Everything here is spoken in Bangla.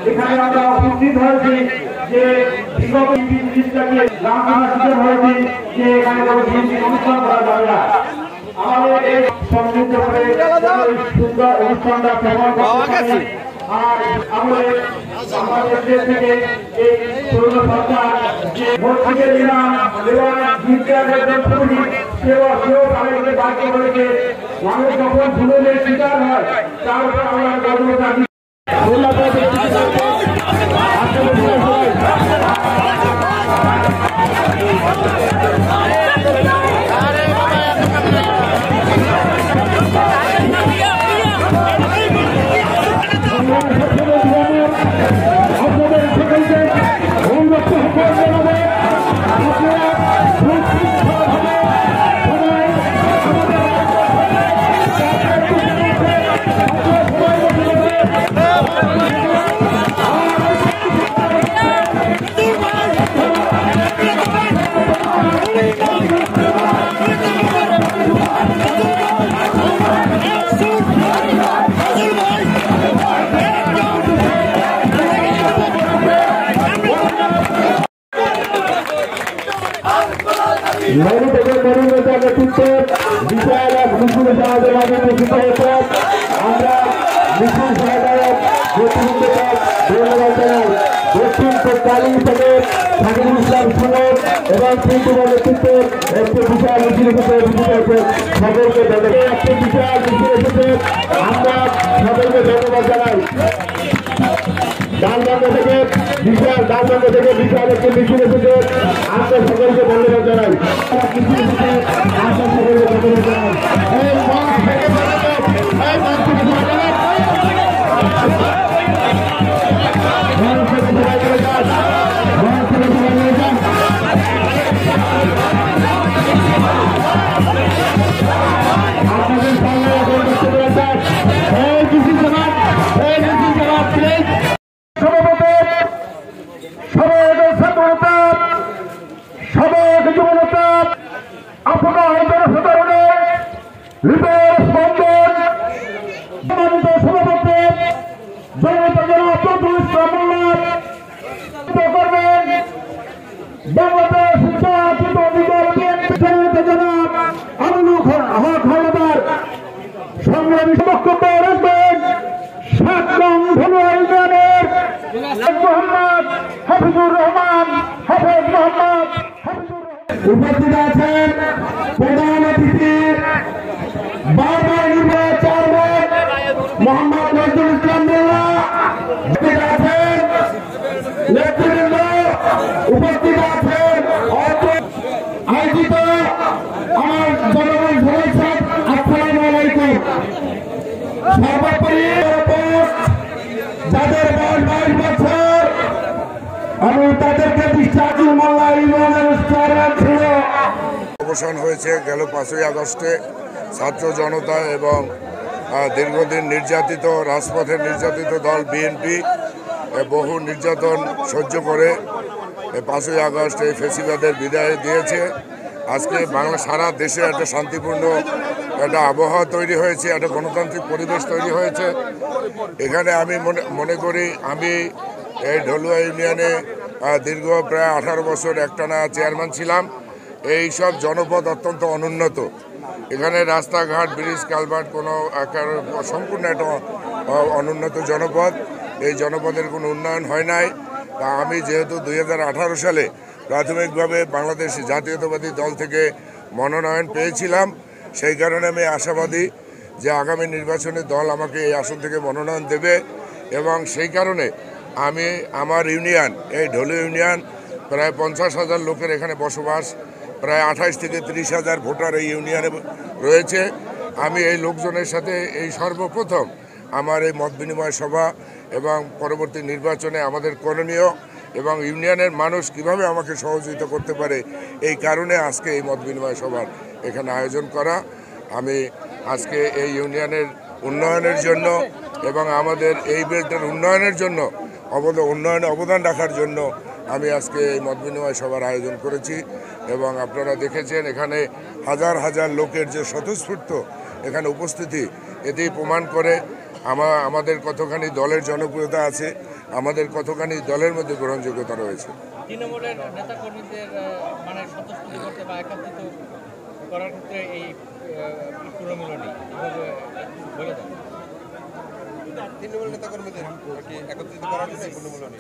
এখানে আমরা উপস্থিত হয়েছি যে বিগত হয়েছি যে এখানে কোনো অনুষ্ঠান করা যাবে না। আমাদের এই সমৃদ্ধ করে সুন্দর অনুষ্ঠানটা প্রমাণ করতে আর আমাদের দেশ থেকে এই তরুণ সরকার যে মসজিদের ইমাম এবং সেও তাদেরকে বাধ্য করেছে। মানুষ যখন ভুলের শিকার হয় তার উপর আমরা গর্ব রাখি। আমরা মিছিল সহায়ক দক্ষিণ কালী থেকে সাকিবুল ইসলাম সুমন এবং প্রিন্সিপাল নেতৃত্বে একটি বিশাল মিছিল এসেছে। সকলকে একটি বিশাল মিছিল এসেছে, আমরা সকলকে ধন্যবাদ জানাই। ডানবঙ্গ থেকে বিশাল একটি মিছিল এসেছে, আমরা সকলকে ধন্যবাদ জানাই। আমরা সকলকে ধন্যবাদ জানাই। সংগ্রামী বক্তব্য রাখবেন 7 নং ধনুয়া ইউনিয়নের মোহাম্মদ হাফিজুর রহমান। উপস্থিত আছেন প্রধান অতিথি বারবার নির্বাচিত চেয়ারম্যান মোহাম্মদ নজরুল ইসলাম মোল্লা। উপস্থিত আছেন নেতৃবৃন্দ, উপস্থিত আছেন আয়োজিত আমার জনগণ সবাই সাহেব, আসসালামু আলাইকুম। সর্বোপরি যাদের বয়স 22 বছর, আমি তাদেরকে বিশ্বাসী মোল্লা ইউনিয়নের চেয়ারম্যান ছিল। অবসান হয়েছে গেল 5ই আগস্টে ছাত্র জনতা এবং দীর্ঘদিন নির্যাতিত রাজপথের নির্যাতিত দল বিএনপি বহু নির্যাতন সহ্য করে 5ই আগস্ট এই ফেসিবাদের বিদায় দিয়েছে। আজকে বাংলা সারা দেশে একটা শান্তিপূর্ণ একটা আবহাওয়া তৈরি হয়েছে, একটা গণতান্ত্রিক পরিবেশ তৈরি হয়েছে। এখানে আমি মনে করি আমি এই ঢলুয়া ইউনিয়নে দীর্ঘ প্রায় 18 বছর একটানা চেয়ারম্যান ছিলাম। এই সব জনপদ অত্যন্ত অনুন্নত, এখানে রাস্তাঘাট ব্রিজ কালভার্ট কোনো সম্পূর্ণ একটা অনুন্নত জনপদ। এই জনপদের কোনো উন্নয়ন হয় নাই। তা আমি যেহেতু 2018 সালে প্রাথমিকভাবে বাংলাদেশ জাতীয়তাবাদী দল থেকে মনোনয়ন পেয়েছিলাম, সেই কারণে আমি আশাবাদী যে আগামী নির্বাচনে দল আমাকে এই আসন থেকে মনোনয়ন দেবে। এবং সেই কারণে আমি আমার ইউনিয়ন এই ঢলু ইউনিয়ন প্রায় 50,000 লোকের এখানে বসবাস, প্রায় 28 থেকে 30,000 ভোটার এই ইউনিয়নে রয়েছে। আমি এই লোকজনের সাথে এই সর্বপ্রথম আমার এই মত বিনিময় সভা এবং পরবর্তী নির্বাচনে আমাদের করণীয় এবং ইউনিয়নের মানুষ কিভাবে আমাকে সহযোগিতা করতে পারে, এই কারণে আজকে এই মত বিনিময় সভার এখানে আয়োজন করা। আমি আজকে এই ইউনিয়নের উন্নয়নের জন্য এবং আমাদের এই বেল্টের উন্নয়নের জন্য উন্নয়নে অবদান রাখার জন্য আমি আজকে এই মত বিনিময় সভার আয়োজন করেছি। এবং আপনারা দেখেছেন এখানে হাজার হাজার লোকের যে স্বতঃস্ফূর্ত এখানে উপস্থিতি, এতেই প্রমাণ করে আমাদের কতখানি দলের জনপ্রিয়তা আছে, আমাদের কতখানি দলের মধ্যে গ্রহণযোগ্যতা রয়েছে। তৃণমূলের নেতাকর্মীদের মানে স্বতঃস্ফূর্ত করতে বা একাত্রিত করার ক্ষেত্রে এই পুনর্মিলনী বলে দেন। তৃণমূল নেতাকর্মীদের একত্রিত করার জন্য এই পুনর্মিলনী।